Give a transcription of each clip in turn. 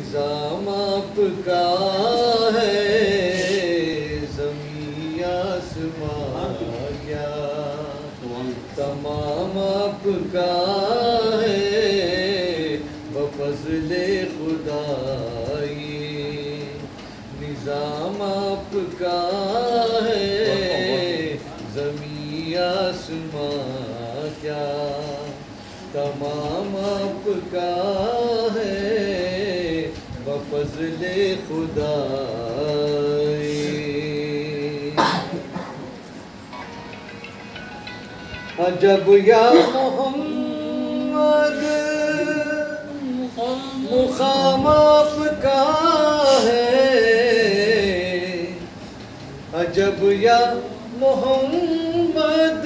निज़ाम आपका है ज़मीं आसमां क्या तमाम आपका है बफ़ज़्ल-ए खुदा ये निज़ाम आपका है ज़मीं आसमां क्या तमाम आपका है बफ़ज़्ल-ए खुदा अजब या मोहम्मद मुक़ाम आपका है अजब या मोहम्मद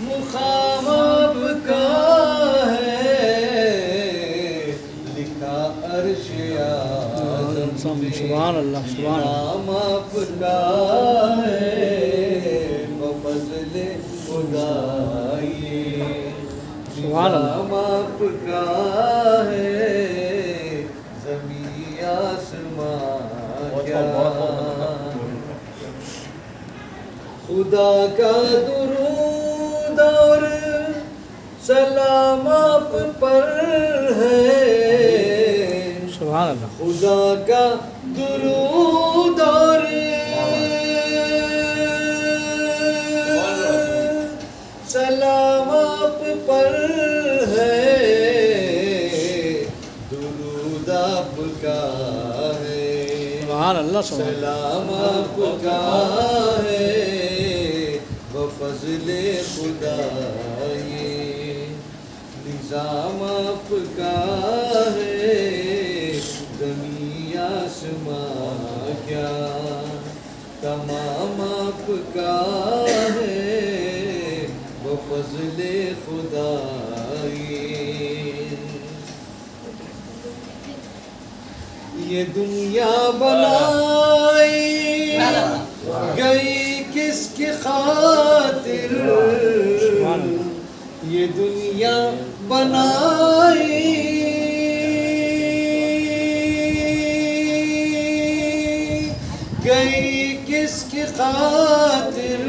मुक़ाम आपका है लिखा अर्श-ए आज़म में सुभान अल्लाह सुभान नाम आपका है बफ़ज़्ल-ए खुदा ये सुभान अल्लाह नाम आपका है ज़मीं आसमां क्या खुदा का दुरूद और सलाम आप पर है सुभान अल्लाह खुदा का दुरूद और सलाम आप पर है दुरूद आपका है सुभान अल्लाह सुभान सलाम आपका है बफ़ज़्ल-ए खुदा ये निज़ाम आपका है ज़मीं आसमां क्या तमाम आपका है बफ़ज़्ल-ए खुदा ये दुनिया बनाई गई किसकी खातिर ये दुनिया बनाई गई किसकी खातिर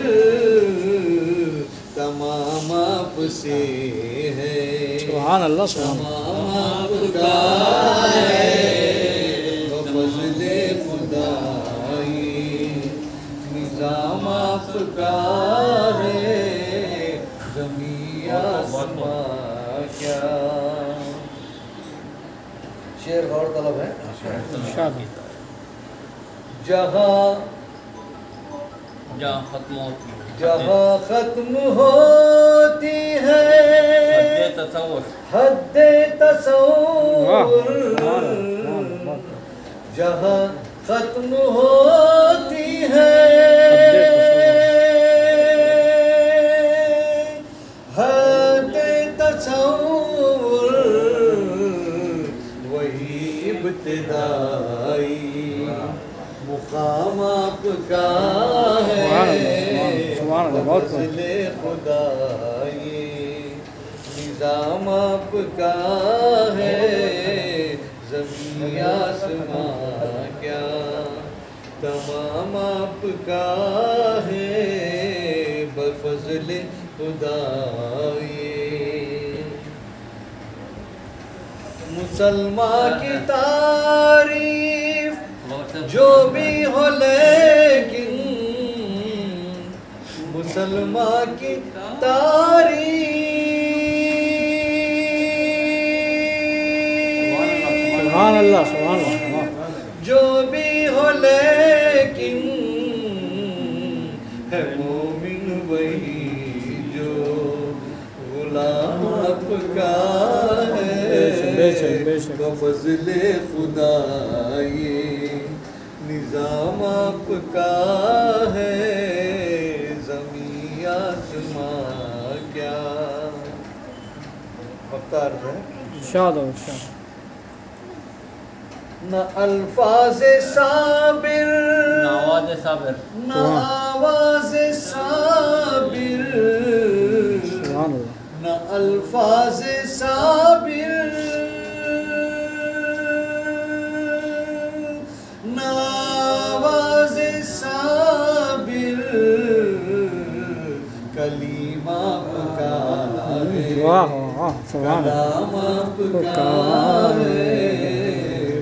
तमाम आपसे है सुभान अल्लाह सुभान तमाम आपका है बफ़ज़्ल-ए खुदा ये निज़ाम आपका है ज़मीं आसमां क्या शेर गौर तलब है शाबाश जहाँ खत्म होती है जहाँ खत्म होती है हद्दे तसव्वुर जहाँ खत्म होती है हद्दे तसव्वुर वही इब्तिदाई मुक़ाम आपका है बफ़ज़्ल-ए खुदा ये निज़ाम आपका है ज़मीं आसमां क्या तमाम आपका है बफ़ज़्ल-ए खुदा ये मुसलमान की तारीफ जो भी हो लेकिन मुसलमान की तारीफ सुभान अल्लाह सुभान अल्लाह जो भी हो लेकिन है मोमिन वही जो गुलाम आपका है बफ़ज़्ल-ए खुदा ये निज़ाम आपका है ज़मीं आसमां क्या अवतार है इरशाद हो इरशाद न अल्फाज़े साबिर न आवाज़े साबिर न आवाज़े साबिर सुभान अल्लाह अल्फाज साबिर नवाज़े साबिर कलीमा पुकारे वाह वाह सुभान कलामा पुकारे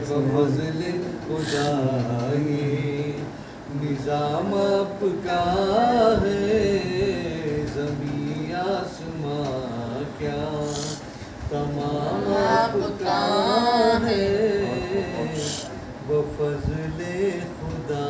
बफ़ज़्ल खुदाई निज़ाम आपका है ज़मीं आसमां क्या तमाम आपका है बफ़ज़्ल खुदा